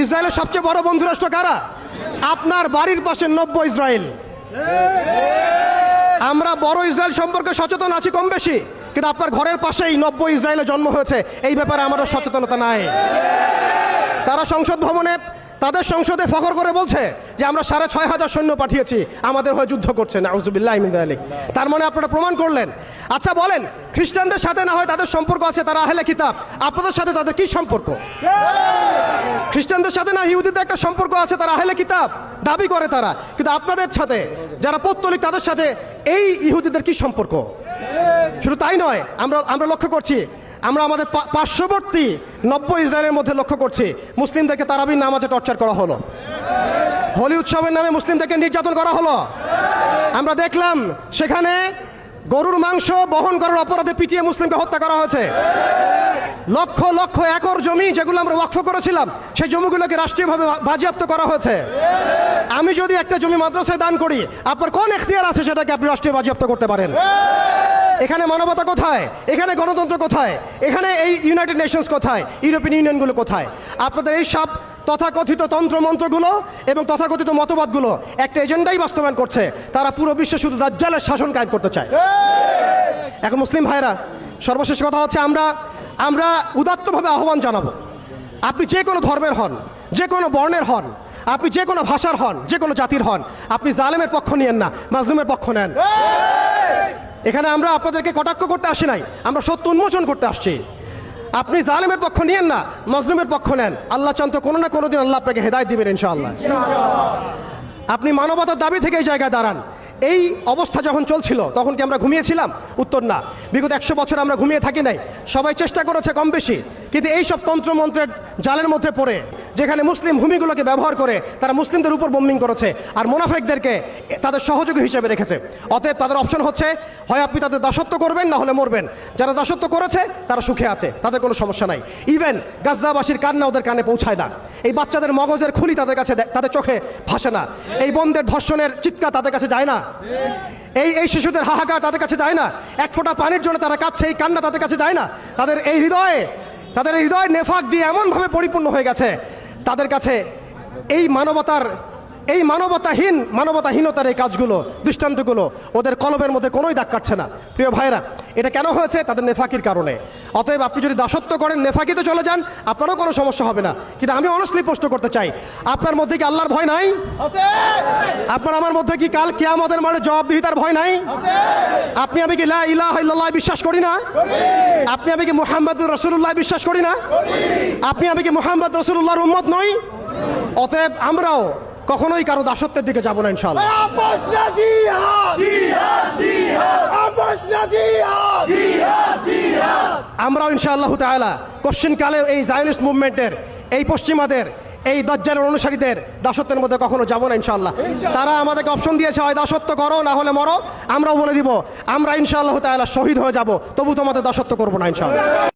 ইসরায়েলের সবচেয়ে বড় বন্ধু রাষ্ট্র কারা? আপনার বাড়ির পাশে নব্য ইসরায়েল। আমরা বড় ইসরায়েল সম্পর্কে সচেতন আছি কম বেশি, কিন্তু আপনার ঘরের পাশেই নব্য ইসরায়েলের জন্ম হয়েছে, এই ব্যাপারে আমাদের সচেতনতা নাই। তারা সংসদ ভবনে তাদের সংসদে ফখর করে বলছে যে আমরা 6,500 সৈন্য পাঠিয়েছি, আমাদের হয়ে যুদ্ধ করছে। নাউজুবিল্লাহি মিন যালিক। তার মানে আপনারা প্রমাণ করলেন। আচ্ছা বলেন, খ্রিস্টানদের সাথে না হয় তাদের সম্পর্ক আছে, তারা আহলে কিতাব, আপনাদের সাথে তাদের কি সম্পর্ক? খ্রিস্টানদের সাথে না ইহুদিদের একটা সম্পর্ক আছে, তারা আহলে কিতাব দাবি করে তারা, কিন্তু আপনাদের সাথে যারা পৌত্তলিক তাদের সাথে এই ইহুদিদের কি সম্পর্ক? শুধু তাই নয়, আমরা লক্ষ্য করছি, আমরা আমাদের পার্শ্ববর্তী নব্য ইসরায়েলের মধ্যে লক্ষ্য করছি মুসলিমদেরকে তারাবির নামাজে টর্চার করা হলো, হোলি উৎসবের নামে মুসলিমদেরকে নির্যাতন করা হলো। আমরা দেখলাম সেখানে গরুর মাংস বহন করার অপরাধে পিটিয়ে মুসলিমকে হত্যা করা হয়েছে। লক্ষ লক্ষ একর জমি যেগুলো আমরা ওয়াকফ করেছিলাম, সেই জমিগুলোকে রাষ্ট্রীয়ভাবে বাজেয়াপ্ত করা হয়েছে। আমি যদি একটা জমি মাদ্রাসায় দান করি, আপনার কোন এখতিয়ার আছে সেটাকে আপনি রাষ্ট্রীয় বাজেয়াপ্ত করতে পারেন? এখানে মানবতা কোথায়? এখানে গণতন্ত্র কোথায়? এখানে এই ইউনাইটেড নেশনস কোথায়? ইউরোপিয়ান ইউনিয়নগুলো কোথায়? আপনাদের এই সব তথাকথিত তন্ত্রমন্ত্রগুলো এবং তথাকথিত মতবাদগুলো একটা এজেন্ডাই বাস্তবায়ন করছে, তারা পুরো বিশ্বে শুধু দাজ্জালের শাসন কায়েম করতে চায়। এখন মুসলিম ভাইরা, সর্বশেষ কথা হচ্ছে, আমরা উদাত্তভাবে আহ্বান জানাবো, আপনি যে কোনো ধর্মের হন, যে কোনো বর্ণের হন, আপনি যে কোনো ভাষার হন, যে কোনো জাতির হন, আপনি জালেমের পক্ষ নিয়েন না, মাজলুমের পক্ষ নেন। এখানে আমরা আপনাদেরকে কটাক্ষ করতে আসি নাই, আমরা সত্য উন্মোচন করতে আসছি। আপনি জালেমের পক্ষ নিয়েন না, মাজলুমের পক্ষ নেন। আল্লাহ চান তো কোনো না কোনো দিন আল্লাহ আপনাকে হেদায়েত দিবেন ইনশাআল্লাহ। আপনি মানবতার দাবি থেকে এই জায়গায় দাঁড়ান। এই অবস্থা যখন চলছিল তখন কি আমরা ঘুমিয়েছিলাম? উত্তর না। বিগত 100 বছর আমরা ঘুমিয়ে থাকি নাই, সবাই চেষ্টা করেছে কম বেশি, কিন্তু এই সব তন্ত্রমন্ত্রের জালের মধ্যে পড়ে, যেখানে মুসলিম ভূমিগুলোকে ব্যবহার করে তারা মুসলিমদের উপর বোম্বিং করেছে আর মুনাফিকদেরকে তাদের সহযোগী হিসেবে রেখেছে। অতএব তাদের অপশন হচ্ছে, হয় আপনি তাদের দাসত্ব করবেন, না হলে মরবেন। যারা দাসত্ব করেছে তারা সুখে আছে, তাদের কোনো সমস্যা নাই। ইভেন গাজ্জাবাসীর কান্না ওদের কানে পৌঁছায় না, এই বাচ্চাদের মগজের খুলি তাদের কাছে, তাদের চোখে ভাসে না, এই বোনদের ধর্ষণের চিৎকার তাদের কাছে যায় না, এই শিশুদের হাহাকার তাদের কাছে যায় না, এক ফোঁটা পানির জন্য তারা কাঁদছে, এই কান্না তাদের কাছে যায় না। তাদের এই হৃদয় নেফাক দিয়ে এমনভাবে পরিপূর্ণ হয়ে গেছে, তাদের কাছে এই মানবতাহীনতার এই কাজগুলো, দৃষ্টান্তগুলো ওদের কলবের মধ্যে কোনোই দাগ কাটছে না। প্রিয় ভাইরা, এটা কেন হয়েছে? তাদের নেফাকির কারণে। অতএব আপনি যদি দাসত্ব করেন, নেফাকিতে চলে যান, আপনারও কোনো সমস্যা হবে না। কিন্তু আমি অনেস্টলি প্রশ্ন করতে চাই, আপনার মধ্যে কি আল্লাহর ভয় নাই? আপনার আমার মধ্যে কি কাল কিয়ামতের মাঠে জবাবদিহিতার ভয় নাই? আপনি আমি কি লা ইলাহা ইল্লাল্লাহ বিশ্বাস করি না? আপনি আমি কি মুহাম্মদুর রাসূলুল্লাহ বিশ্বাস করি না? আপনি আমি কি মুহাম্মদ রাসূলুল্লাহর উম্মত নই? অতএব আমরাও কখনোই কারো দাসত্বের দিকে যাব না ইনশাআল্লাহ। আমরাও ইনশাআল্লাহ তাআলা কোশ্চিনকালে এই জায়নিস্ট মুভমেন্টের, এই পশ্চিমাদের, এই দাজ্জালের অনুসারীদের দাসত্বের মধ্যে কখনো যাব না ইনশাআল্লাহ। তারা আমাদেরকে অপশন দিয়েছে, হয় দাসত্ব করো না হলে মরো। আমরাও বলে দিব, আমরা ইনশাআল্লাহ তাআলা শহীদ হয়ে যাব, তবু তোমাদের দাসত্ব করবো না ইনশাআল্লাহ।